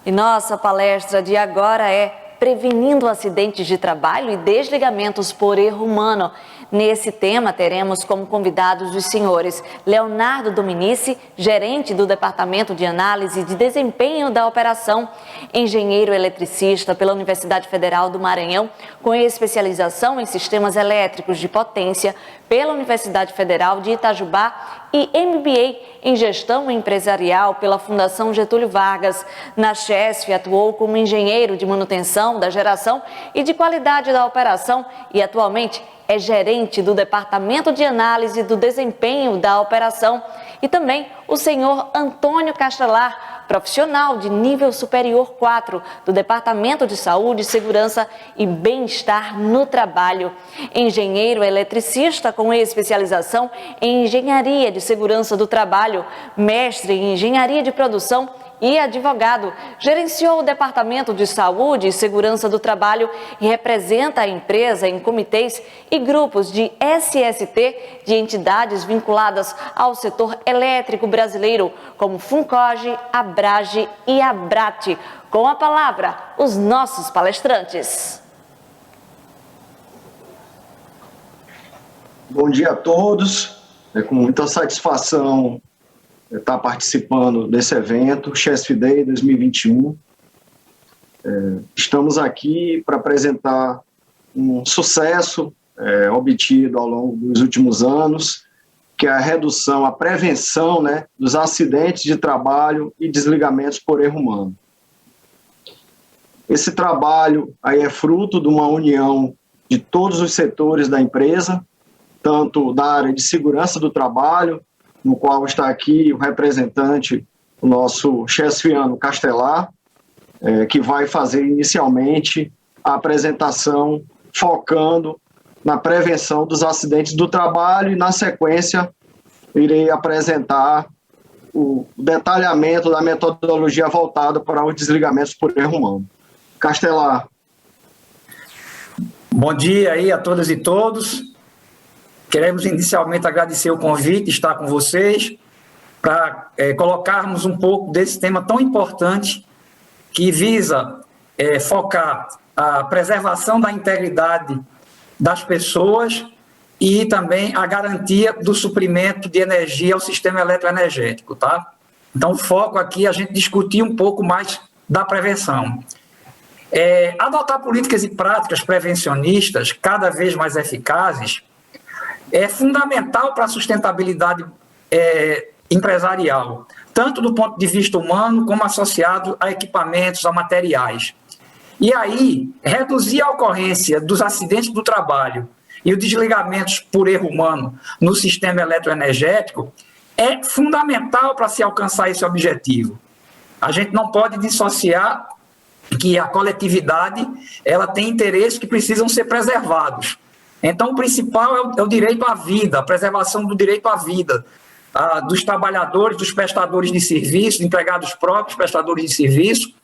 E nossa palestra de agora é Prevenindo acidentes de trabalho e desligamentos por erro humano. Nesse tema, teremos como convidados os senhores Leonardo Dominici, gerente do Departamento de Análise de Desempenho da Operação, engenheiro eletricista pela Universidade Federal do Maranhão, com especialização em sistemas elétricos de potência pela Universidade Federal de Itajubá e MBA em Gestão Empresarial pela Fundação Getúlio Vargas. Na Chesf, atuou como engenheiro de manutenção da geração e de qualidade da operação e atualmente é gerente do Departamento de Análise do Desempenho da Operação. E também o senhor Antônio Castelar, profissional de nível superior 4 do Departamento de Saúde, Segurança e Bem-Estar no Trabalho. Engenheiro eletricista com especialização em Engenharia de Segurança do Trabalho, mestre em Engenharia de Produção e advogado, gerenciou o Departamento de Saúde e Segurança do Trabalho e representa a empresa em comitês e grupos de SST de entidades vinculadas ao setor elétrico brasileiro, como Funcoge, Abrage e Abrate. Com a palavra, os nossos palestrantes. Bom dia a todos, é com muita satisfação estar participando desse evento, Chesf Day 2021. Estamos aqui para apresentar um sucesso obtido ao longo dos últimos anos, que é a redução, a prevenção, dos acidentes de trabalho e desligamentos por erro humano. Esse trabalho aí é fruto de uma união de todos os setores da empresa, tanto da área de segurança do trabalho, no qual está aqui o representante, o nosso chesfiano Castelar, que vai fazer inicialmente a apresentação focando na prevenção dos acidentes do trabalho e, na sequência, irei apresentar o detalhamento da metodologia voltada para os desligamentos por erro humano. Castelar. Bom dia aí a todas e todos. Queremos inicialmente agradecer o convite, estar com vocês, para colocarmos um pouco desse tema tão importante que visa focar a preservação da integridade das pessoas e também a garantia do suprimento de energia ao sistema eletroenergético, tá? Então, o foco aqui é a gente discutir um pouco mais da prevenção. Adotar políticas e práticas prevencionistas cada vez mais eficazes é fundamental para a sustentabilidade empresarial, tanto do ponto de vista humano como associado a equipamentos, a materiais. E aí, reduzir a ocorrência dos acidentes do trabalho e os desligamentos por erro humano no sistema eletroenergético é fundamental para se alcançar esse objetivo. A gente não pode dissociar que a coletividade ela tem interesses que precisam ser preservados. Então, o principal é o direito à vida, a preservação do direito à vida, dos trabalhadores, dos prestadores de serviço, empregados próprios, prestadores de serviço,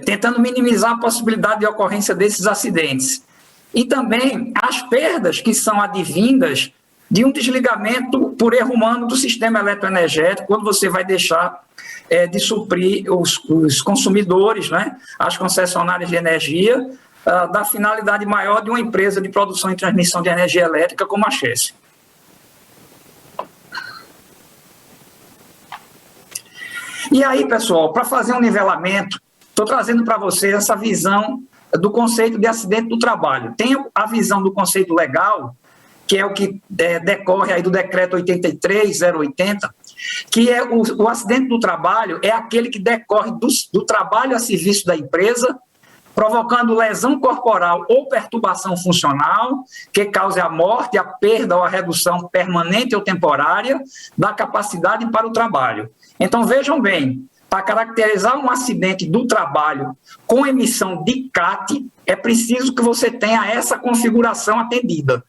tentando minimizar a possibilidade de ocorrência desses acidentes. E também as perdas que são advindas de um desligamento por erro humano do sistema eletroenergético, quando você vai deixar de suprir os consumidores, as concessionárias de energia, da finalidade maior de uma empresa de produção e transmissão de energia elétrica como a Chesf. E aí, pessoal, para fazer um nivelamento, estou trazendo para vocês essa visão do conceito de acidente do trabalho. Tem a visão do conceito legal, que é o que decorre aí do decreto 83.080, que é o acidente do trabalho é aquele que decorre do trabalho a serviço da empresa, provocando lesão corporal ou perturbação funcional, que cause a morte, a perda ou a redução permanente ou temporária da capacidade para o trabalho. Então, vejam bem, para caracterizar um acidente do trabalho com emissão de CAT, é preciso que você tenha essa configuração atendida.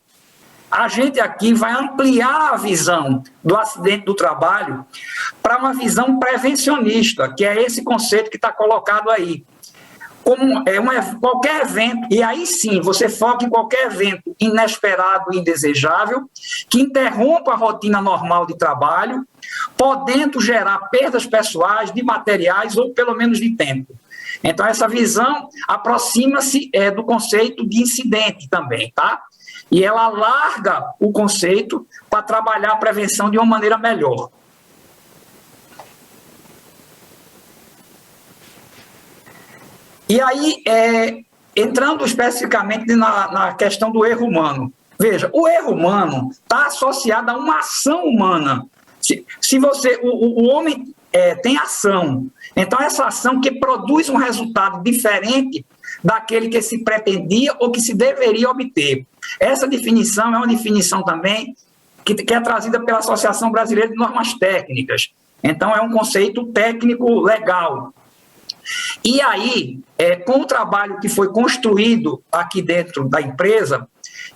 A gente aqui vai ampliar a visão do acidente do trabalho para uma visão prevencionista, que é esse conceito que está colocado aí. Como qualquer evento, e aí sim, você foca em qualquer evento inesperado e indesejável, que interrompa a rotina normal de trabalho, podendo gerar perdas pessoais de materiais ou pelo menos de tempo. Então, essa visão aproxima-se do conceito de incidente também, tá? E ela alarga o conceito para trabalhar a prevenção de uma maneira melhor. E aí, entrando especificamente na questão do erro humano. Veja, o erro humano está associado a uma ação humana. Se você, o homem tem ação, então essa ação que produz um resultado diferente daquele que se pretendia ou que se deveria obter. Essa definição é uma definição também que é trazida pela Associação Brasileira de Normas Técnicas. Então, é um conceito técnico legal. E aí, com o trabalho que foi construído aqui dentro da empresa,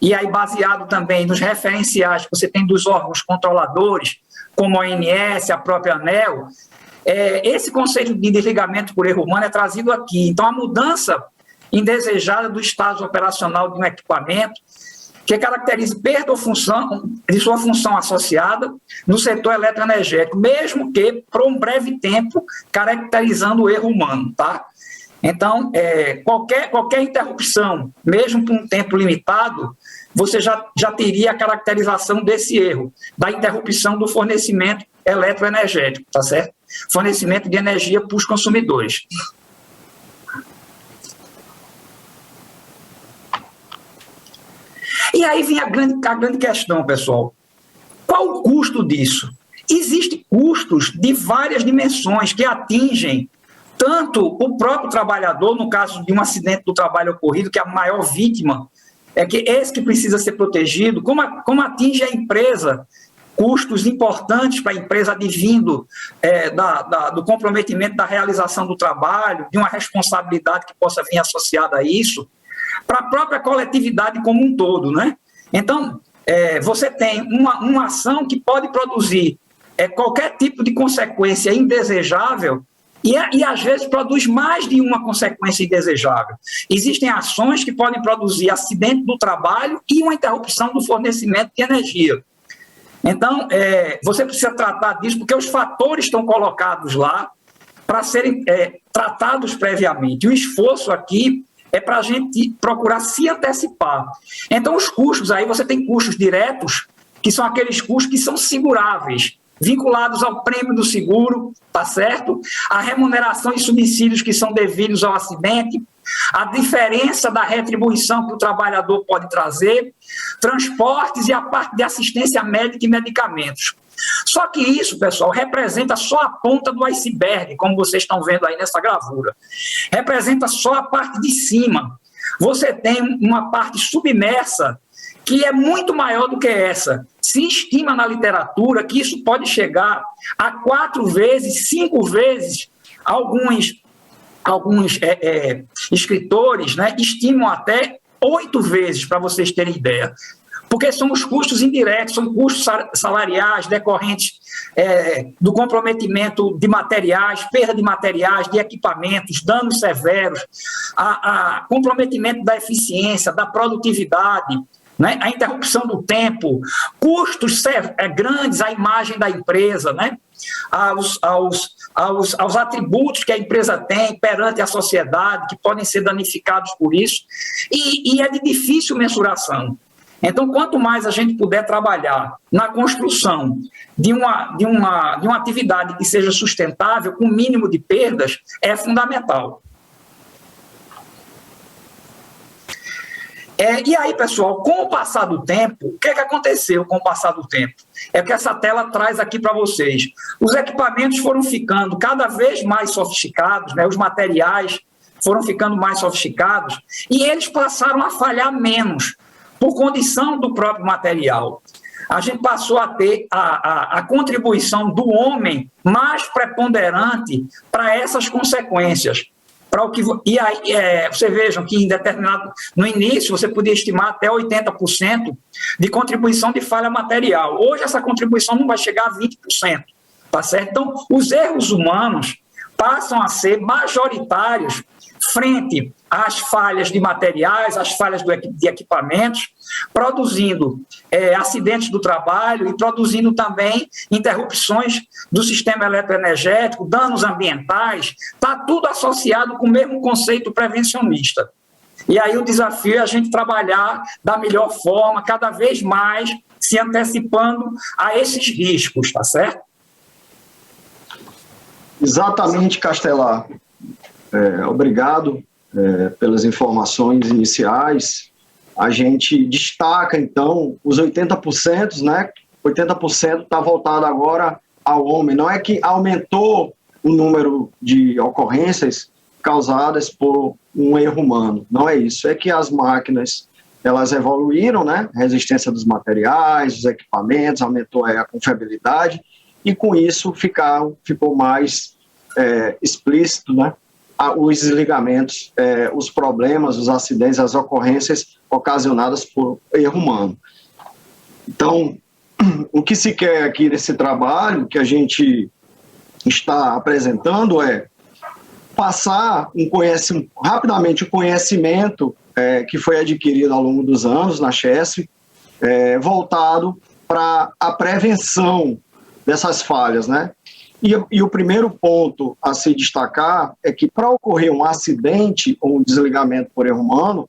e aí baseado também nos referenciais que você tem dos órgãos controladores, como a ONS, a própria ANEEL, esse conceito de desligamento por erro humano é trazido aqui. Então, a mudança indesejada do estado operacional de um equipamento, que caracteriza perda ou função, de sua função associada no setor eletroenergético, mesmo que por um breve tempo, caracterizando o erro humano, tá? Então, qualquer interrupção, mesmo por um tempo limitado, você já teria a caracterização desse erro, da interrupção do fornecimento eletroenergético, tá certo? Fornecimento de energia para os consumidores. E aí vem a grande questão, pessoal. Qual o custo disso? Existem custos de várias dimensões que atingem tanto o próprio trabalhador, no caso de um acidente do trabalho ocorrido, que é a maior vítima, que esse que precisa ser protegido, como atinge a empresa, custos importantes para a empresa advindo do comprometimento da realização do trabalho, de uma responsabilidade que possa vir associada a isso, para a própria coletividade como um todo, né? Então, você tem uma ação que pode produzir qualquer tipo de consequência indesejável e às vezes produz mais de uma consequência indesejável. Existem ações que podem produzir acidente do trabalho e uma interrupção do fornecimento de energia. Então, você precisa tratar disso porque os fatores estão colocados lá para serem tratados previamente. O esforço aqui é para a gente procurar se antecipar. Então, os custos, aí você tem custos diretos, que são aqueles custos que são seguráveis, vinculados ao prêmio do seguro, tá certo? A remuneração e subsídios que são devidos ao acidente, a diferença da retribuição que o trabalhador pode trazer, transportes e a parte de assistência médica e medicamentos. Só que isso, pessoal, representa só a ponta do iceberg, como vocês estão vendo aí nessa gravura. Representa só a parte de cima. Você tem uma parte submersa que é muito maior do que essa. Se estima na literatura que isso pode chegar a 4 vezes, 5 vezes, alguns escritores, né, estimam até 8 vezes, para vocês terem ideia. Porque são os custos indiretos, são custos salariais decorrentes do comprometimento de materiais, perda de materiais, de equipamentos, danos severos, a comprometimento da eficiência, da produtividade, né? A interrupção do tempo, custos grandes à imagem da empresa, né? aos atributos que a empresa tem perante a sociedade, que podem ser danificados por isso, e é de difícil mensuração. Então, quanto mais a gente puder trabalhar na construção de uma atividade que seja sustentável, com o mínimo de perdas, é fundamental. E aí, pessoal, com o passar do tempo, o que aconteceu com o passar do tempo? É que essa tela traz aqui para vocês. Os equipamentos foram ficando cada vez mais sofisticados, né? Os materiais foram ficando mais sofisticados e eles passaram a falhar menos, por condição do próprio material. A gente passou a ter a contribuição do homem mais preponderante para essas consequências. E aí, vocês vejam que no início você podia estimar até 80% de contribuição de falha material. Hoje essa contribuição não vai chegar a 20%, tá certo? Então, os erros humanos passam a ser majoritários frente às falhas de materiais, às falhas de equipamentos, produzindo acidentes do trabalho e produzindo também interrupções do sistema eletroenergético, danos ambientais, está tudo associado com o mesmo conceito prevencionista. E aí o desafio é a gente trabalhar da melhor forma, cada vez mais se antecipando a esses riscos, tá certo? Exatamente, Castelar. Obrigado pelas informações iniciais. A gente destaca, então, os 80%, né? 80% está voltado agora ao homem. Não é que aumentou o número de ocorrências causadas por um erro humano. Não é isso. É que as máquinas, elas evoluíram, né? A resistência dos materiais, dos equipamentos, aumentou a confiabilidade e com isso ficou mais explícito, né? Os desligamentos, os problemas, os acidentes, as ocorrências ocasionadas por erro humano. Então, o que se quer aqui nesse trabalho que a gente está apresentando é passar rapidamente o conhecimento que foi adquirido ao longo dos anos na Chesf, voltado para a prevenção dessas falhas, né? E o primeiro ponto a se destacar é que para ocorrer um acidente ou um desligamento por erro humano,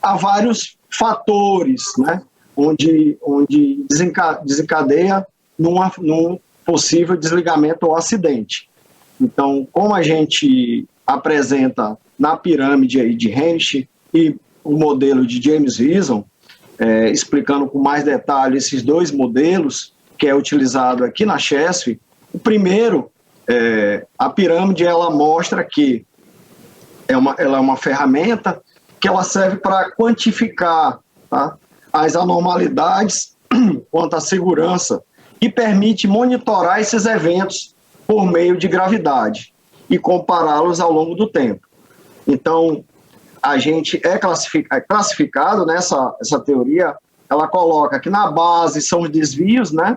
há vários fatores, né? Onde desencadeia num possível desligamento ou acidente. Então, como a gente apresenta na pirâmide aí de Henrich e o modelo de James Rison, explicando com mais detalhe esses dois modelos que é utilizado aqui na Chesf, o primeiro, a pirâmide, ela mostra que ela é uma ferramenta que ela serve para quantificar, tá, as anormalidades quanto à segurança e permite monitorar esses eventos por meio de gravidade e compará-los ao longo do tempo. Então, a gente é classificado nessa teoria, ela coloca que na base são os desvios, né?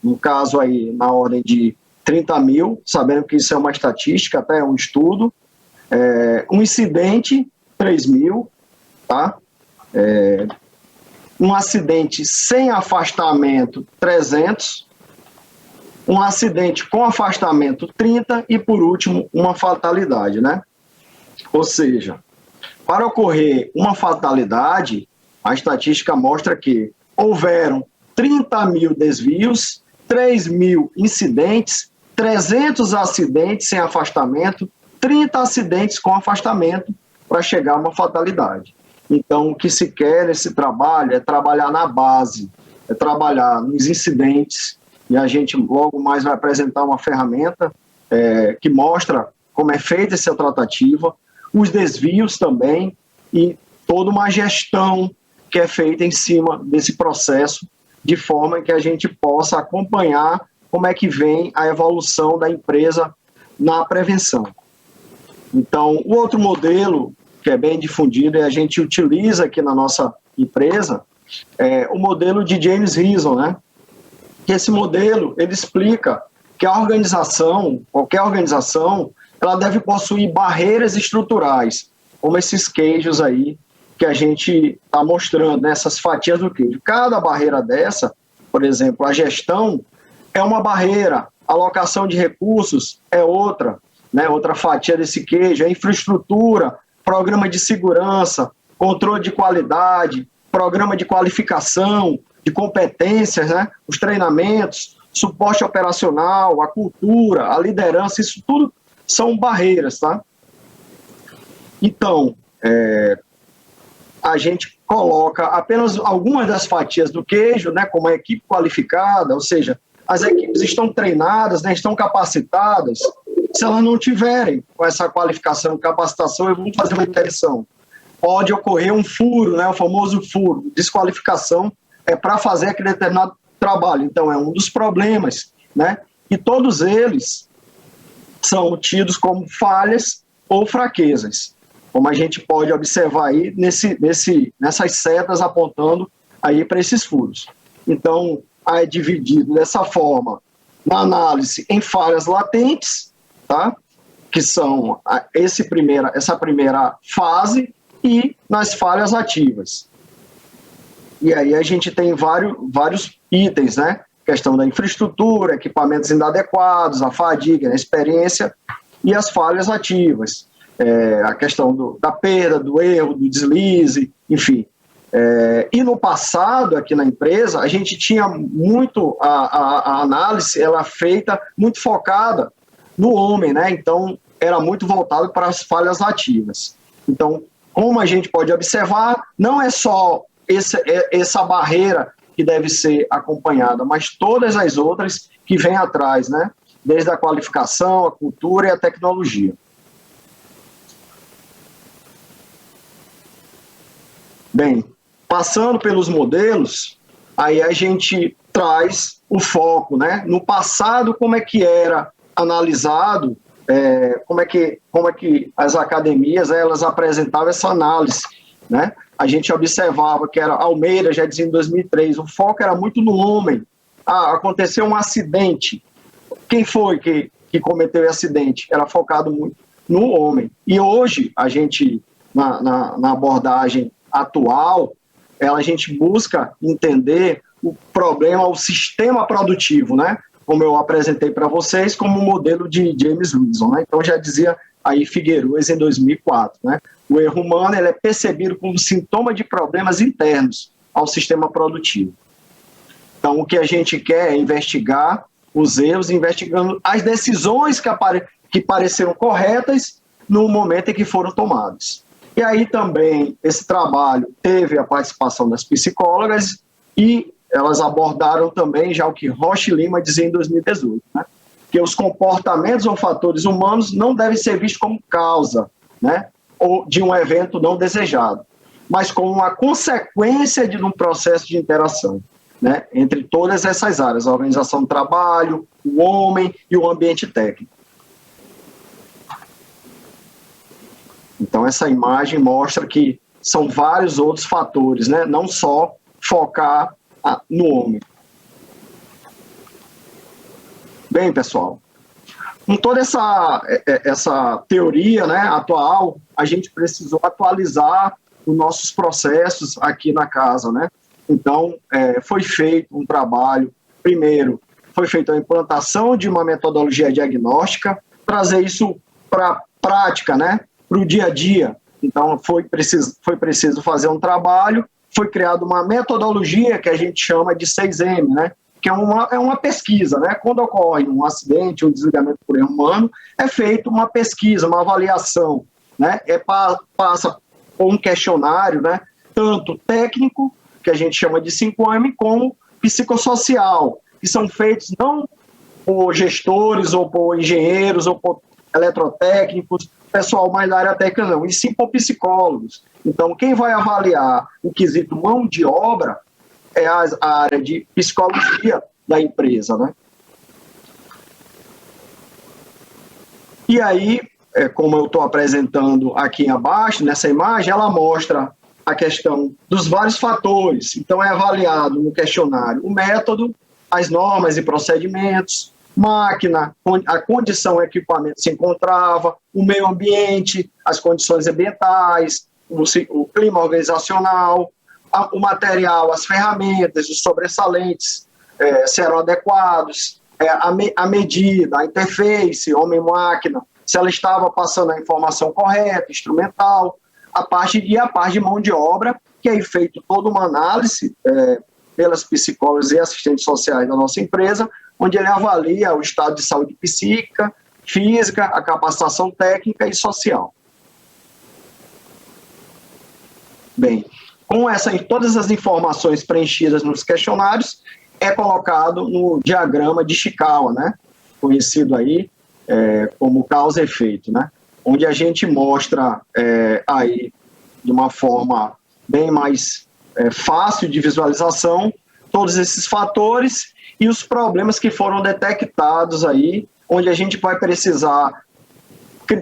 No caso aí, na ordem de 30 mil, sabendo que isso é uma estatística, até um estudo. Um incidente, 3 mil, tá? Um acidente sem afastamento, 300. Um acidente com afastamento, 30. E, por último, uma fatalidade, né? Ou seja, para ocorrer uma fatalidade, a estatística mostra que houveram 30 mil desvios, 3 mil incidentes, 300 acidentes sem afastamento, 30 acidentes com afastamento para chegar a uma fatalidade. Então, o que se quer nesse trabalho é trabalhar na base, é trabalhar nos incidentes, e a gente logo mais vai apresentar uma ferramenta que mostra como é feita essa tratativa, os desvios também, e toda uma gestão que é feita em cima desse processo, de forma que a gente possa acompanhar como é que vem a evolução da empresa na prevenção. Então, o outro modelo que é bem difundido e a gente utiliza aqui na nossa empresa é o modelo de James Rison, né? Que esse modelo, ele explica que a organização, qualquer organização, ela deve possuir barreiras estruturais, como esses queijos aí, que a gente está mostrando, né, essas fatias do queijo. Cada barreira dessa, por exemplo, a gestão é uma barreira, a alocação de recursos é outra, né, outra fatia desse queijo, a infraestrutura, programa de segurança, controle de qualidade, programa de qualificação, de competências, né, os treinamentos, suporte operacional, a cultura, a liderança, isso tudo são barreiras, tá? Então, a gente coloca apenas algumas das fatias do queijo, né, como a equipe qualificada, ou seja, as equipes estão treinadas, né, estão capacitadas. Se elas não tiverem com essa qualificação e capacitação, eu vou fazer uma intervenção. Pode ocorrer um furo, né, o famoso furo, desqualificação, para fazer aquele determinado trabalho. Então, é um dos problemas, né, e todos eles são tidos como falhas ou fraquezas, como a gente pode observar aí nessas setas apontando aí para esses furos. Então, é dividido dessa forma, na análise, em falhas latentes, tá? que são essa primeira fase, e nas falhas ativas. E aí a gente tem vários itens, né? Questão da infraestrutura, equipamentos inadequados, a fadiga, a experiência e as falhas ativas. A questão da perda, do erro, do deslize, enfim. E no passado, aqui na empresa, a gente tinha muito a análise, ela feita muito focada no homem, né? Então, era muito voltado para as falhas ativas. Então, como a gente pode observar, não é só essa barreira que deve ser acompanhada, mas todas as outras que vêm atrás, né? Desde a qualificação, a cultura e a tecnologia. Bem, passando pelos modelos, aí a gente traz o foco, né? No passado, como é que era analisado, como é que as academias elas apresentavam essa análise, né? A gente observava que era Almeida, já dizia em 2003, o foco era muito no homem. Aconteceu um acidente. Quem foi que cometeu o acidente? Era focado muito no homem. E hoje, a gente, na abordagem atual, a gente busca entender o problema, o sistema produtivo, né? Como eu apresentei para vocês, como o modelo de James Wilson, né? Então, já dizia aí Figueiredo em 2004, né? O erro humano ele é percebido como sintoma de problemas internos ao sistema produtivo. Então, o que a gente quer é investigar os erros, investigando as decisões que pareceram corretas no momento em que foram tomadas. E aí também esse trabalho teve a participação das psicólogas e elas abordaram também já o que Rocha e Lima dizia em 2018, né? Que os comportamentos ou fatores humanos não devem ser vistos como causa, né? Ou de um evento não desejado, mas como uma consequência de um processo de interação, né? Entre todas essas áreas, a organização do trabalho, o homem e o ambiente técnico. Então, essa imagem mostra que são vários outros fatores, né? Não só focar no homem. Bem, pessoal, com toda essa teoria, né, atual, a gente precisou atualizar os nossos processos aqui na casa, né? Então, foi feito um trabalho, primeiro, foi feita a implantação de uma metodologia diagnóstica, trazer isso para a prática, né? Para o dia a dia. Então, foi preciso fazer um trabalho, foi criada uma metodologia que a gente chama de 6M, né? Que é uma pesquisa, né? Quando ocorre um acidente, um desligamento por erro humano, é feita uma pesquisa, uma avaliação, né? Passa por um questionário, né? Tanto técnico, que a gente chama de 5M, como psicossocial, que são feitos não por gestores, ou por engenheiros, ou por eletrotécnicos, pessoal mais da área técnica não, e sim por psicólogos. Então, quem vai avaliar o quesito mão de obra é a área de psicologia da empresa, né? E aí, como eu estou apresentando aqui abaixo, nessa imagem, ela mostra a questão dos vários fatores. Então, é avaliado no questionário o método, as normas e procedimentos, máquina, a condição o equipamento se encontrava, o meio ambiente, as condições ambientais, o clima organizacional, o material, as ferramentas, os sobressalentes, se eram adequados, a medida, a interface, homem-máquina, se ela estava passando a informação correta, instrumental, a parte de mão de obra, que é feito toda uma análise pelas psicólogas e assistentes sociais da nossa empresa, onde ele avalia o estado de saúde psíquica, física, a capacitação técnica e social. Bem, com todas as informações preenchidas nos questionários, é colocado no diagrama de Ishikawa, né? Conhecido aí como causa e efeito, né? Onde a gente mostra aí, de uma forma bem mais fácil de visualização, todos esses fatores e os problemas que foram detectados aí, onde a gente vai precisar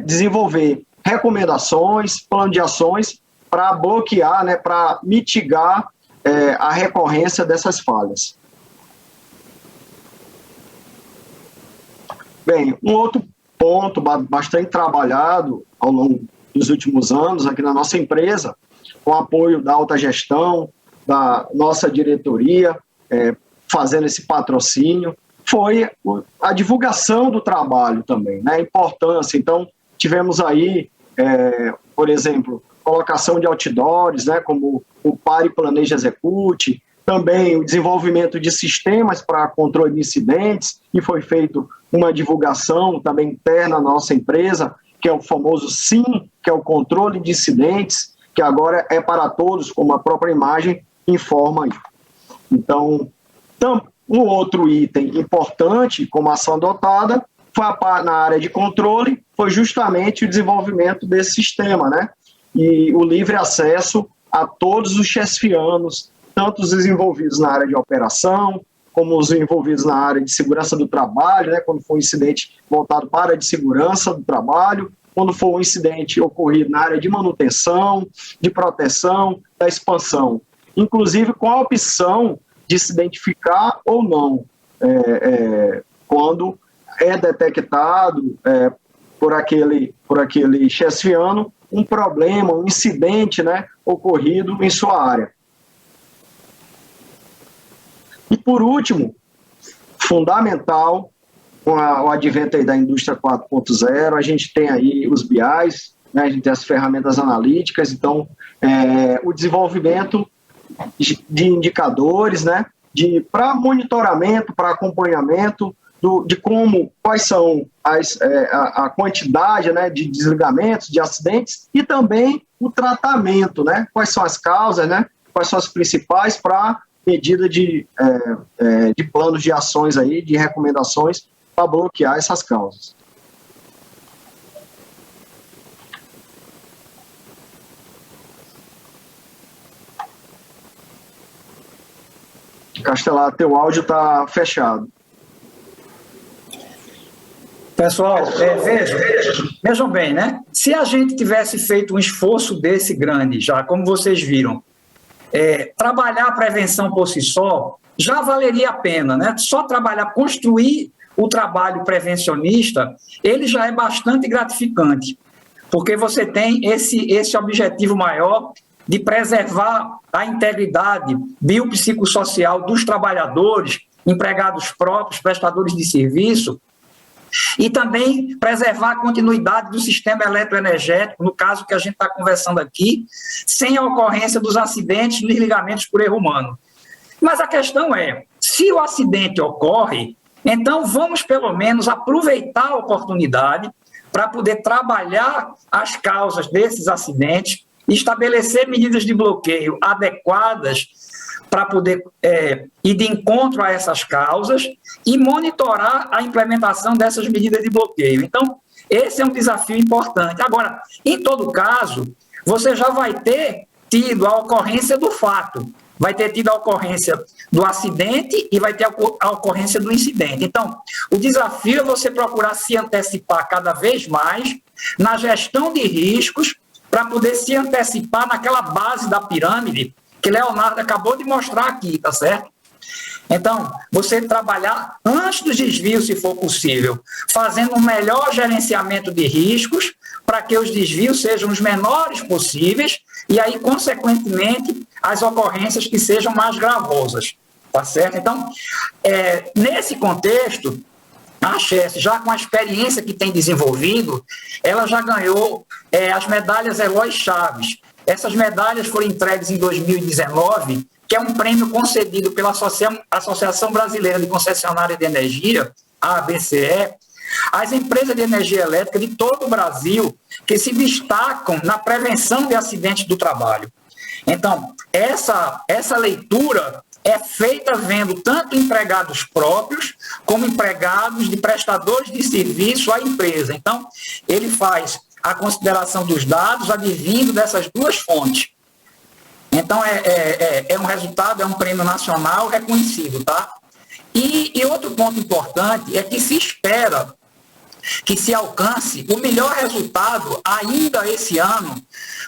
desenvolver recomendações, plano de ações para bloquear, né, para mitigar a recorrência dessas falhas. Bem, um outro ponto bastante trabalhado ao longo dos últimos anos aqui na nossa empresa, com o apoio da alta gestão, da nossa diretoria, fazendo esse patrocínio, foi a divulgação do trabalho também, né? A importância. Então, tivemos aí, por exemplo, colocação de outdoors, né? Como o Pare, Planeja, Execute, também o desenvolvimento de sistemas para controle de incidentes, e foi feito uma divulgação também interna na nossa empresa, que é o famoso SIM, que é o controle de incidentes, que agora é para todos, como a própria imagem informa aí. Então, um outro item importante como ação adotada foi na área de controle, foi justamente o desenvolvimento desse sistema, né? E o livre acesso a todos os chefianos, tanto os envolvidos na área de operação, como os envolvidos na área de segurança do trabalho, né? Quando for um incidente voltado para a área de segurança do trabalho, quando for um incidente ocorrido na área de manutenção, de proteção, da expansão, inclusive com a opção de se identificar ou não, quando é detectado por aquele chefiano um problema, um incidente, né, ocorrido em sua área. E por último, fundamental, com o advento aí da indústria 4.0, a gente tem aí os BIs, né, a gente tem as ferramentas analíticas, então o desenvolvimento de indicadores, né, para monitoramento, para acompanhamento quais são a quantidade, né, de desligamentos, de acidentes, e também o tratamento, né, quais são as causas, né, quais são as principais para medida de planos de ações aí, de recomendações para bloquear essas causas. Castelar, teu áudio está fechado. Pessoal, vejam bem, né? Se a gente tivesse feito um esforço desse grande, já como vocês viram, trabalhar a prevenção por si só já valeria a pena, né? Só trabalhar, construir o trabalho prevencionista, ele já é bastante gratificante, porque você tem esse objetivo maior de preservar a integridade biopsicossocial dos trabalhadores, empregados próprios, prestadores de serviço, e também preservar a continuidade do sistema eletroenergético, no caso que a gente está conversando aqui, sem a ocorrência dos acidentes, dos ligamentos por erro humano. Mas a questão é, se o acidente ocorre, então vamos pelo menos aproveitar a oportunidade para poder trabalhar as causas desses acidentes, estabelecer medidas de bloqueio adequadas para poder ir de encontro a essas causas e monitorar a implementação dessas medidas de bloqueio. Então, esse é um desafio importante. Agora, em todo caso, você já vai ter tido a ocorrência do fato, vai ter tido a ocorrência do acidente e vai ter a ocorrência do incidente. Então, o desafio é você procurar se antecipar cada vez mais na gestão de riscos para poder se antecipar naquela base da pirâmide que Leonardo acabou de mostrar aqui, tá certo? Então, você trabalhar antes dos desvios, se for possível, fazendo um melhor gerenciamento de riscos para que os desvios sejam os menores possíveis e aí, consequentemente, as ocorrências que sejam mais gravosas, tá certo? Então, nesse contexto, a Chess, já com a experiência que tem desenvolvido, ela já ganhou as medalhas Eloy Chaves. Essas medalhas foram entregues em 2019, que é um prêmio concedido pela Associação Brasileira de Concessionárias de Energia, a ABCE, às empresas de energia elétrica de todo o Brasil que se destacam na prevenção de acidentes do trabalho. Então, essa leitura é feita vendo tanto empregados próprios como empregados de prestadores de serviço à empresa. Então, ele faz a consideração dos dados advindo dessas duas fontes. Então, é um resultado, é um prêmio nacional reconhecido, tá? E outro ponto importante é que se espera que se alcance o melhor resultado ainda esse ano,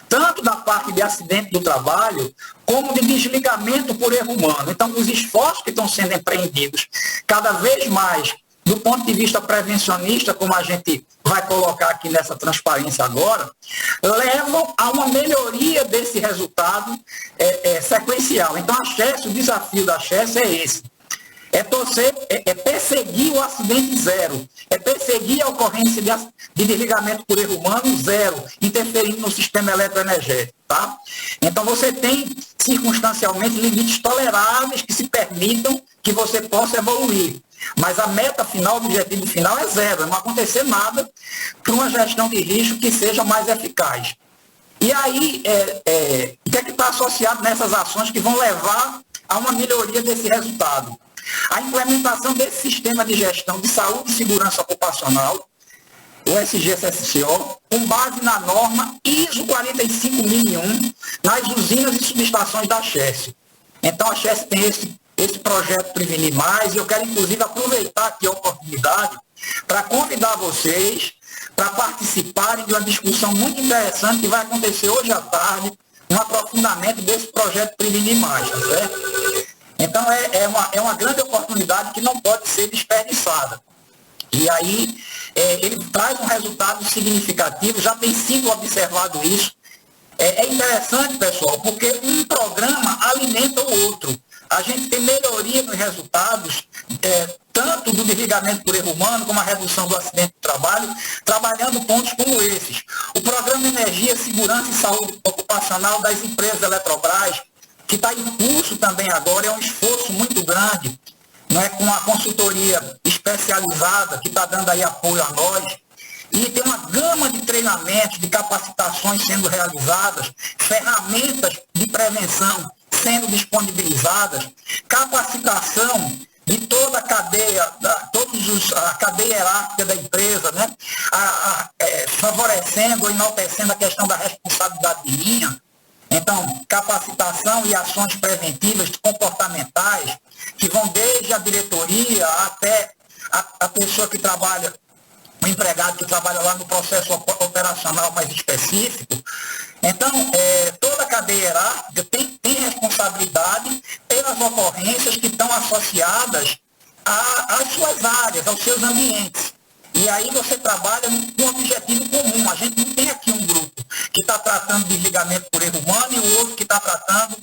tanto da parte de acidente do trabalho, como de desligamento por erro humano. Então, os esforços que estão sendo empreendidos cada vez mais do ponto de vista prevencionista, como a gente vai colocar aqui nessa transparência agora, levam a uma melhoria desse resultado sequencial. Então, o desafio da Chess é esse. É perseguir o acidente zero, é perseguir a ocorrência de desligamento por erro humano zero, interferindo no sistema eletroenergético, tá? Então, você tem, circunstancialmente, limites toleráveis que se permitam que você possa evoluir. Mas a meta final, o objetivo final é zero, é não acontecer nada para uma gestão de risco que seja mais eficaz. E aí, o que é que está associado nessas ações que vão levar a uma melhoria desse resultado? A implementação desse sistema de gestão de saúde e segurança ocupacional, o SGSSO, com base na norma ISO 45001, nas usinas e subestações da Chess. Então, a Chess tem esse projeto Prevenir Mais, e eu quero, inclusive, aproveitar aqui a oportunidade para convidar vocês para participarem de uma discussão muito interessante que vai acontecer hoje à tarde, um aprofundamento desse projeto Prevenir Mais, tá certo? Então, é uma grande oportunidade que não pode ser desperdiçada. E aí, ele traz um resultado significativo, já tem sido observado isso. É interessante, pessoal, porque um programa alimenta o outro. A gente tem melhoria nos resultados, tanto do desligamento por erro humano, como a redução do acidente de trabalho, trabalhando pontos como esses. O Programa Energia, Segurança e Saúde Ocupacional das empresas Eletrobras, que está em curso também agora, é um esforço muito grande, não é, com a consultoria especializada que está dando aí apoio a nós, e tem uma gama de treinamentos, de capacitações sendo realizadas, ferramentas de prevenção sendo disponibilizadas, capacitação de toda a cadeia, a cadeia hierárquica da empresa, né? Favorecendo ou enaltecendo a questão da responsabilidade de linha. Então, capacitação e ações preventivas comportamentais, que vão desde a diretoria até a pessoa que trabalha, o empregado que trabalha lá no processo operacional mais específico. Então, toda a cadeia hierárquica tem responsabilidade pelas ocorrências que estão associadas às suas áreas, aos seus ambientes. E aí você trabalha com um objetivo comum. A gente não tem aqui um grupo que está tratando de desligamento por erro humano e o outro que está tratando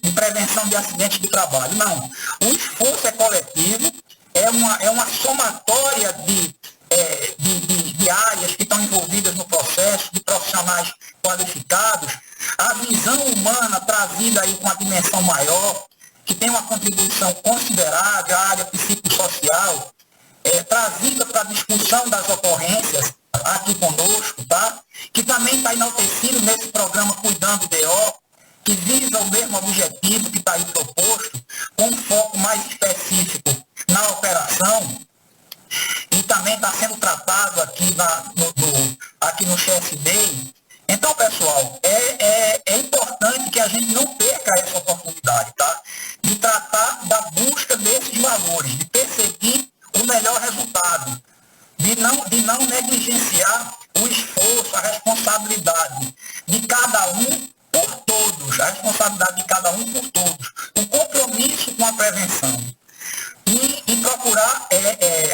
de prevenção de acidentes de trabalho. Não. O esforço é coletivo, é uma somatória de áreas que estão envolvidas no processo, de profissionais qualificados, a visão humana trazida aí com a dimensão maior, que tem uma contribuição considerável, a área psicossocial, trazida para a discussão das ocorrências aqui conosco, tá? Que também está enaltecido nesse programa Cuidando DO, que visa o mesmo objetivo que está aí proposto, com um foco mais específico na operação, e também está sendo tratado aqui, aqui no CSD. Então, pessoal, é importante que a gente não perca essa oportunidade, tá? De tratar da busca desses valores, de perseguir o melhor resultado, de não negligenciar o esforço, a responsabilidade de cada um por todos, a responsabilidade de cada um por todos, o compromisso com a prevenção. E procurar,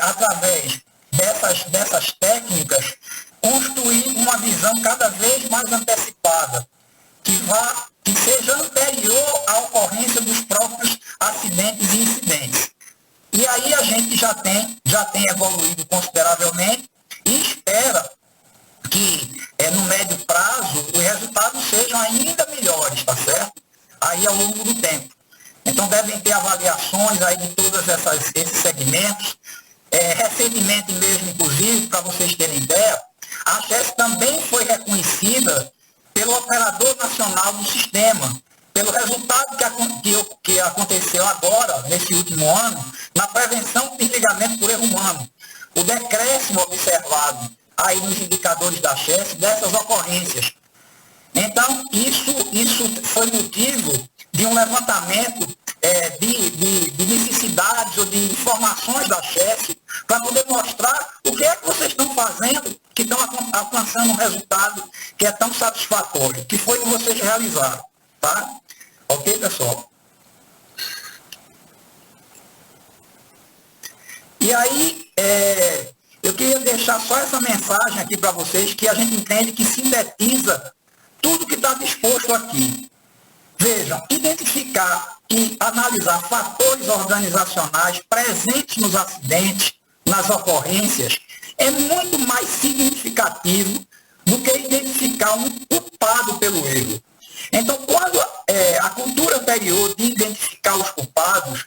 através dessas técnicas, construir uma visão cada vez mais antecipada, que seja anterior à ocorrência dos próprios acidentes e incidentes. E aí a gente já tem evoluído consideravelmente e espera que no médio prazo os resultados sejam ainda melhores, tá certo? Aí ao longo do tempo. Então devem ter avaliações aí de todos esses segmentos. Recentemente mesmo, inclusive, para vocês terem ideia, a Chess também foi reconhecida pelo Operador Nacional do Sistema, pelo resultado que aconteceu agora, nesse último ano, na prevenção do desligamento por erro humano. O decréscimo observado aí nos indicadores da Chess dessas ocorrências. Então, isso foi motivo de um levantamento de necessidades ou de informações da Chess para poder mostrar o que é que vocês estão fazendo que estão alcançando um resultado que é tão satisfatório, que foi o que vocês realizaram, tá? Ok, pessoal? E aí, eu queria deixar só essa mensagem aqui para vocês, que a gente entende que sintetiza tudo que está disposto aqui. Vejam, identificar e analisar fatores organizacionais presentes nos acidentes, nas ocorrências, é muito mais significativo do que identificar um culpado pelo erro. Então, quando a cultura anterior de identificar os culpados,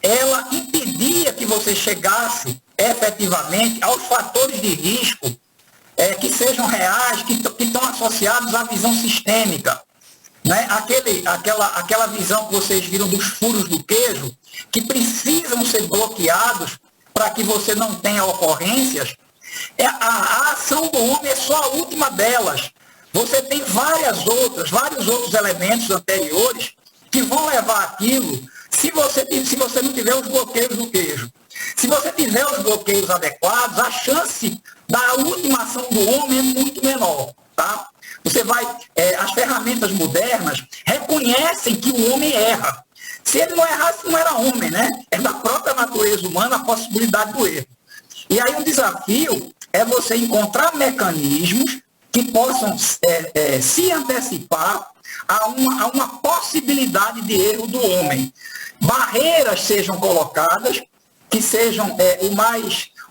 ela impedia que você chegasse efetivamente aos fatores de risco que sejam reais, que estão associados à visão sistêmica. Né? Aquela visão que vocês viram dos furos do queijo, que precisam ser bloqueados para que você não tenha ocorrências, a ação do homem é só a última delas. Você tem vários outros elementos anteriores que vão levar aquilo, se você não tiver os bloqueios do queijo. Se você tiver os bloqueios adequados, a chance da última ação do homem é muito menor. Tá? Você vai, as ferramentas modernas reconhecem que o homem erra. Se ele não errasse, não era homem, né? É da própria natureza humana a possibilidade do erro. E aí o desafio é você encontrar mecanismos que possam se antecipar a uma possibilidade de erro do homem. Barreiras sejam colocadas que sejam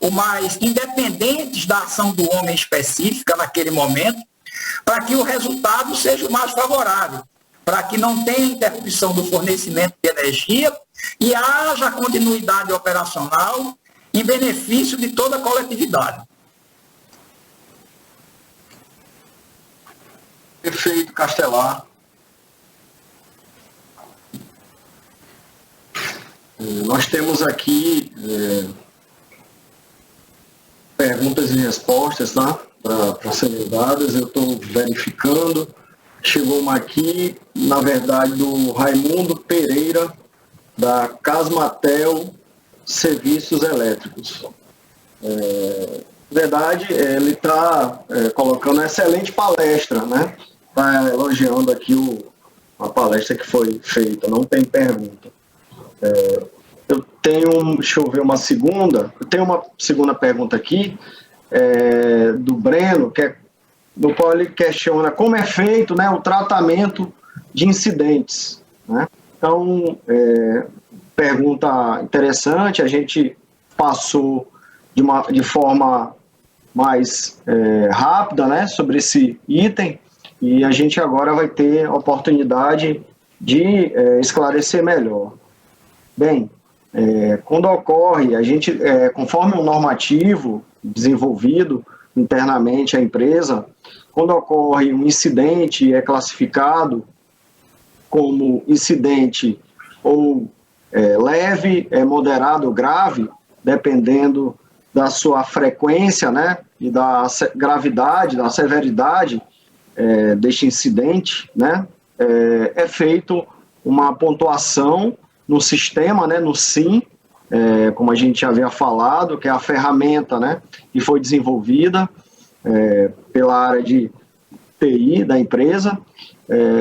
o mais independentes da ação do homem específica naquele momento, para que o resultado seja o mais favorável, para que não tenha interrupção do fornecimento de energia e haja continuidade operacional em benefício de toda a coletividade. Perfeito, Castelar. Nós temos aqui perguntas e respostas, tá? Para serem dadas. Eu estou verificando. Chegou uma aqui, na verdade, do Raimundo Pereira, da Casmatel Serviços Elétricos. Na verdade, ele está colocando uma excelente palestra, né? Está elogiando aqui a palestra que foi feita, não tem pergunta. Eu tenho, deixa eu ver uma segunda pergunta aqui, do Breno, no qual ele questiona como é feito, né, o tratamento de incidentes, né? Então, pergunta interessante, a gente passou de forma mais rápida, né, sobre esse item, e a gente agora vai ter a oportunidade de esclarecer melhor. Bem, quando ocorre, a gente, conforme o normativo desenvolvido internamente a empresa, quando ocorre um incidente é classificado como incidente ou leve, moderado ou grave, dependendo da sua frequência, né, e da gravidade, da severidade deste incidente, né, é feito uma pontuação no sistema, né, no SIM, como a gente já havia falado, que é a ferramenta, né, que foi desenvolvida pela área de TI da empresa,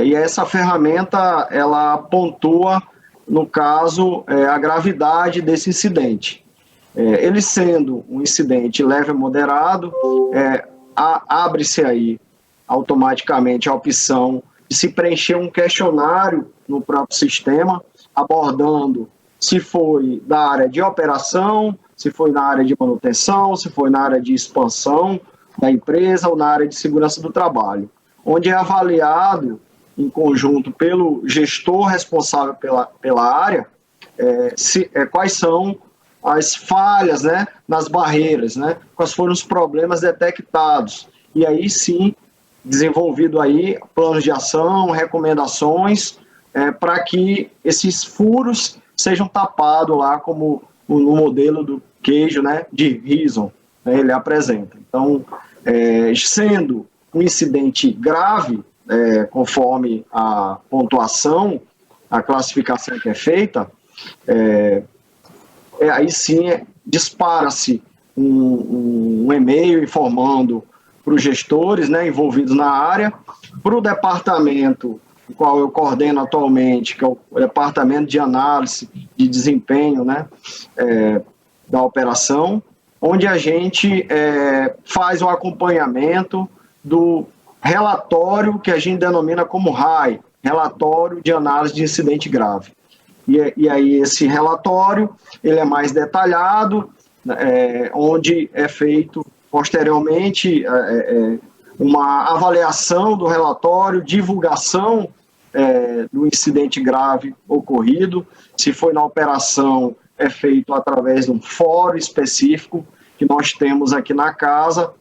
e essa ferramenta, ela pontua, no caso, a gravidade desse incidente. Ele sendo um incidente leve ou moderado, abre-se aí automaticamente a opção de se preencher um questionário no próprio sistema, abordando se foi da área de operação, se foi na área de manutenção, se foi na área de expansão da empresa ou na área de segurança do trabalho, onde é avaliado em conjunto pelo gestor responsável pela área quais são as falhas, né, nas barreiras, né, quais foram os problemas detectados, e aí sim, desenvolvido aí planos de ação, recomendações, para que esses furos sejam tapados lá, como no modelo do queijo, né, de Rison, né, ele apresenta. Então, sendo um incidente grave, conforme a pontuação, a classificação que é feita, aí sim dispara-se um e-mail informando para os gestores, né, envolvidos na área, para o departamento, o qual eu coordeno atualmente, que é o departamento de análise de desempenho, né, da operação, onde a gente faz o acompanhamento do relatório que a gente denomina como RAI, Relatório de Análise de Incidente Grave. E aí esse relatório ele é mais detalhado, onde é feito posteriormente uma avaliação do relatório, divulgação do incidente grave ocorrido. Se foi na operação, é feito através de um fórum específico que nós temos aqui na casa,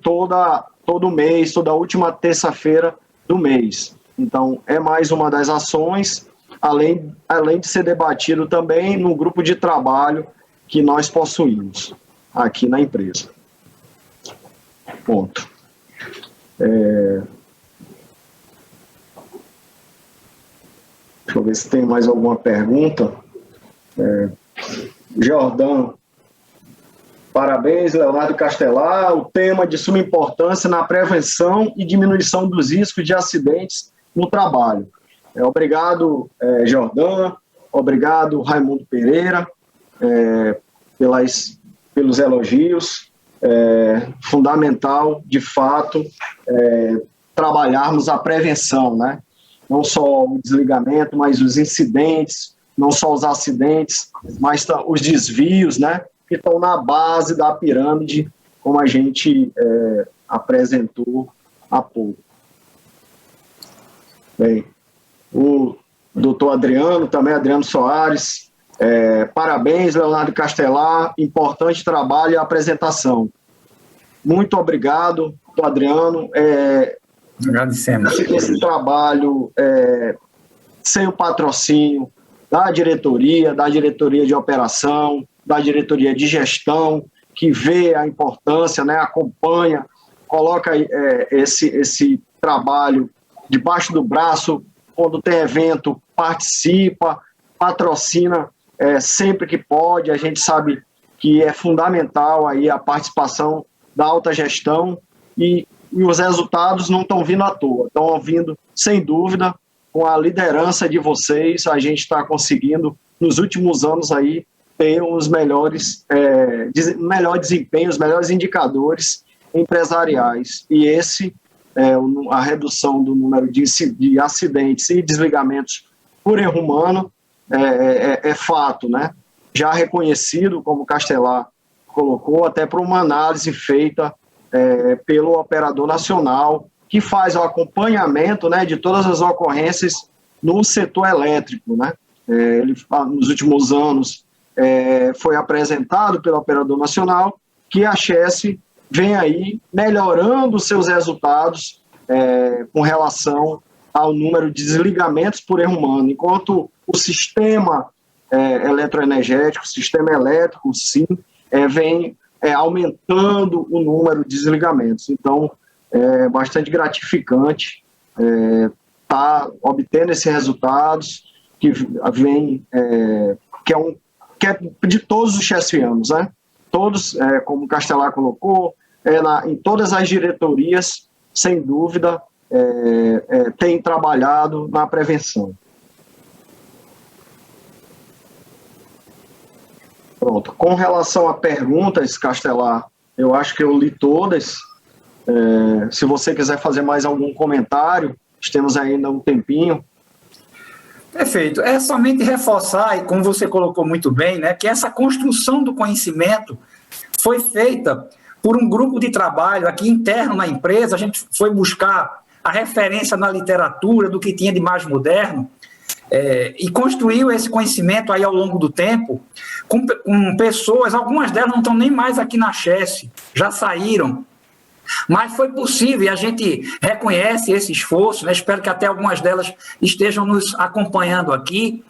todo mês, toda última terça-feira do mês. Então, é mais uma das ações, além de ser debatido também no grupo de trabalho que nós possuímos aqui na empresa. Ponto. Deixa eu ver se tem mais alguma pergunta. Jordão, parabéns, Leonardo Castelar. O tema de suma importância na prevenção e diminuição dos riscos de acidentes no trabalho. Obrigado, Jordão. Obrigado, Raimundo Pereira, pelos elogios. Fundamental, de fato, trabalharmos a prevenção, né? Não só o desligamento, mas os incidentes, não só os acidentes, mas os desvios, né? Que estão na base da pirâmide, como a gente apresentou há pouco. Bem, o doutor Adriano, também Adriano Soares, parabéns, Leonardo Castelar, importante trabalho e apresentação. Muito obrigado, doutor Adriano. Agradecemos. Esse trabalho, sem o patrocínio da diretoria de operação, da diretoria de gestão, que vê a importância, né, acompanha, coloca esse trabalho debaixo do braço, quando tem evento, participa, patrocina sempre que pode. A gente sabe que é fundamental aí a participação da alta gestão e os resultados não estão vindo à toa, estão vindo, sem dúvida, com a liderança de vocês. A gente está conseguindo, nos últimos anos, aí, ter os melhor desempenho, os melhores indicadores empresariais. E a redução do número de acidentes e desligamentos por erro humano é fato, né? Já reconhecido, como o Castelar colocou, até por uma análise feita pelo operador nacional, que faz o acompanhamento, né, de todas as ocorrências no setor elétrico, né? Nos últimos anos foi apresentado pelo operador nacional que a Chesf vem aí melhorando seus resultados com relação ao número de desligamentos por erro humano, enquanto o sistema eletroenergético, o sistema elétrico, sim, vem aumentando o número de desligamentos. Então, é bastante gratificante estar obtendo esses resultados que vem, que é de todos os chesfianos, né? Todos, como o Castelar colocou, em todas as diretorias, sem dúvida, têm trabalhado na prevenção. Pronto. Com relação a perguntas, Castelar, eu acho que eu li todas. Se você quiser fazer mais algum comentário, temos ainda um tempinho. Perfeito. É somente reforçar, e como você colocou muito bem, né, que essa construção do conhecimento foi feita por um grupo de trabalho aqui interno na empresa. A gente foi buscar a referência na literatura do que tinha de mais moderno, e construiu esse conhecimento aí ao longo do tempo com pessoas, algumas delas não estão nem mais aqui na Chesf, já saíram, mas foi possível e a gente reconhece esse esforço, né? Espero que até algumas delas estejam nos acompanhando aqui.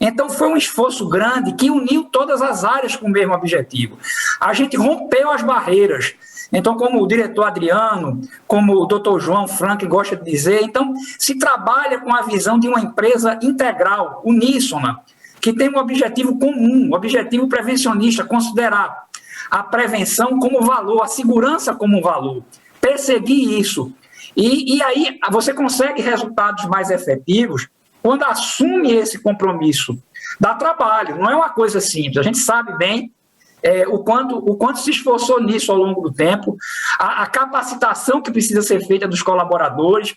Então foi um esforço grande que uniu todas as áreas com o mesmo objetivo. A gente rompeu as barreiras. Então, como o diretor Adriano, como o doutor João Frank gosta de dizer, então se trabalha com a visão de uma empresa integral, uníssona, que tem um objetivo comum, um objetivo prevencionista, considerar a prevenção como valor, a segurança como um valor, perseguir isso. E aí você consegue resultados mais efetivos quando assume esse compromisso. Dá trabalho, não é uma coisa simples. A gente sabe bem o quanto se esforçou nisso ao longo do tempo, a capacitação que precisa ser feita dos colaboradores,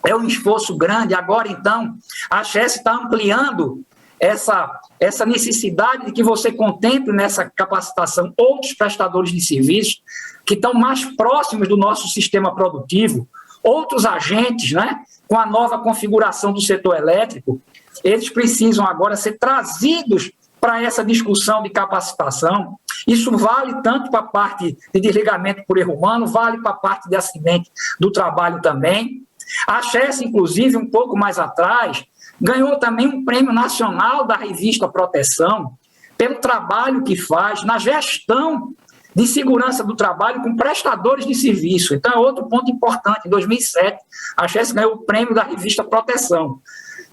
é um esforço grande. Agora, então, a Chesf está ampliando essa necessidade de que você contemple nessa capacitação outros prestadores de serviços que estão mais próximos do nosso sistema produtivo, outros agentes, né, com a nova configuração do setor elétrico, eles precisam agora ser trazidos para essa discussão de capacitação. Isso vale tanto para a parte de desligamento por erro humano, vale para a parte de acidente do trabalho também. A Chesf, inclusive, um pouco mais atrás, ganhou também um prêmio nacional da revista Proteção pelo trabalho que faz na gestão de segurança do trabalho com prestadores de serviço. Então, é outro ponto importante. Em 2007, a Chesf ganhou o prêmio da revista Proteção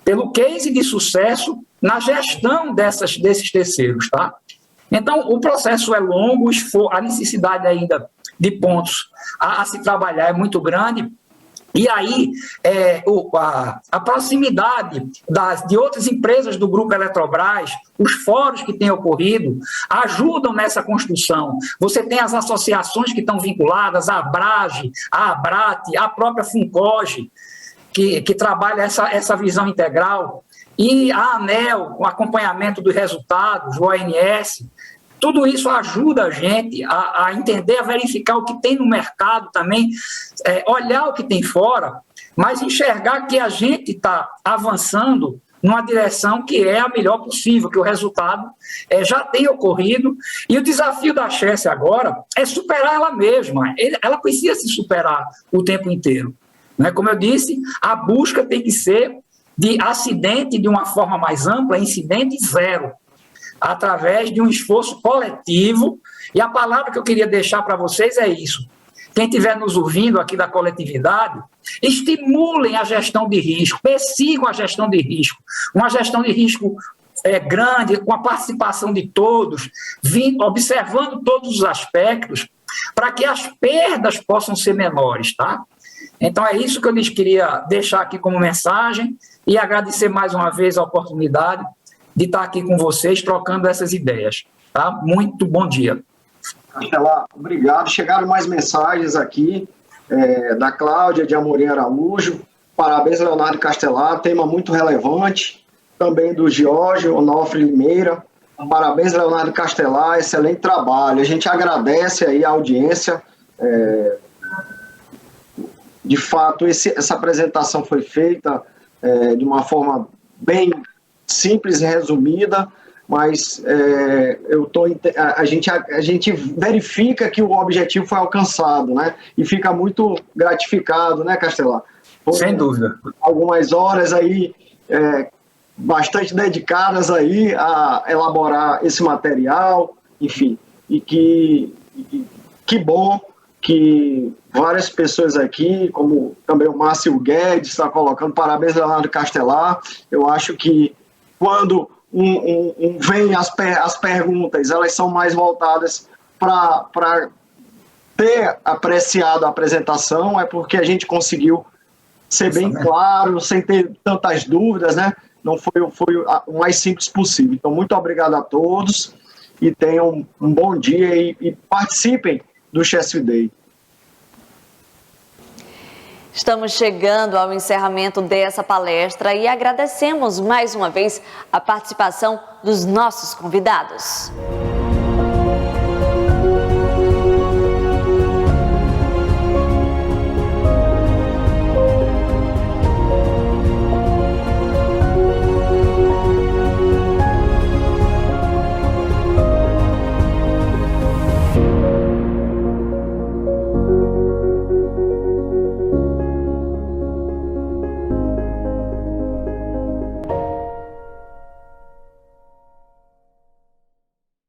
pelo case de sucesso na gestão desses terceiros, tá? Então, o processo é longo, a necessidade ainda de pontos a se trabalhar é muito grande. E aí, a proximidade de outras empresas do Grupo Eletrobras, os fóruns que têm ocorrido, ajudam nessa construção. Você tem as associações que estão vinculadas, a Abrage, a Abrate, a própria Funcoge, que trabalha essa visão integral, e a ANEEL, com acompanhamento dos resultados, o ONS. Tudo isso ajuda a gente a entender, a verificar o que tem no mercado também, olhar o que tem fora, mas enxergar que a gente está avançando numa direção que é a melhor possível, que o resultado já tem ocorrido, e o desafio da Chesf agora é superar ela mesma. Ela precisa se superar o tempo inteiro. Né? Como eu disse, a busca tem que ser de acidente de uma forma mais ampla, incidente zero, através de um esforço coletivo. E a palavra que eu queria deixar para vocês é isso. Quem estiver nos ouvindo aqui da coletividade, estimulem a gestão de risco, persigam a gestão de risco. Uma gestão de risco grande, com a participação de todos, observando todos os aspectos, para que as perdas possam ser menores, tá? Então, é isso que eu lhes queria deixar aqui como mensagem e agradecer mais uma vez a oportunidade de estar aqui com vocês, trocando essas ideias. Tá? Muito bom dia. Castelar, obrigado. Chegaram mais mensagens aqui da Cláudia de Amorim Araújo. Parabéns, Leonardo Castelar, tema muito relevante. Também do Jorge Onofre Limeira. Parabéns, Leonardo Castelar, excelente trabalho. A gente agradece aí a audiência. De fato, essa apresentação foi feita de uma forma bem simples e resumida, mas a gente verifica que o objetivo foi alcançado, né? E fica muito gratificado, né, Castelar? Sem dúvida. Algumas horas aí bastante dedicadas aí a elaborar esse material, enfim, e que bom que várias pessoas aqui, como também o Márcio Guedes está colocando, parabéns, Leonardo Castelar. Eu acho que quando vem as perguntas, elas são mais voltadas para ter apreciado a apresentação, é porque a gente conseguiu ser bem claro, sem ter tantas dúvidas, né? Não foi o mais simples possível. Então, muito obrigado a todos e tenham um bom dia e participem do Chesf Day. Estamos chegando ao encerramento dessa palestra e agradecemos mais uma vez a participação dos nossos convidados.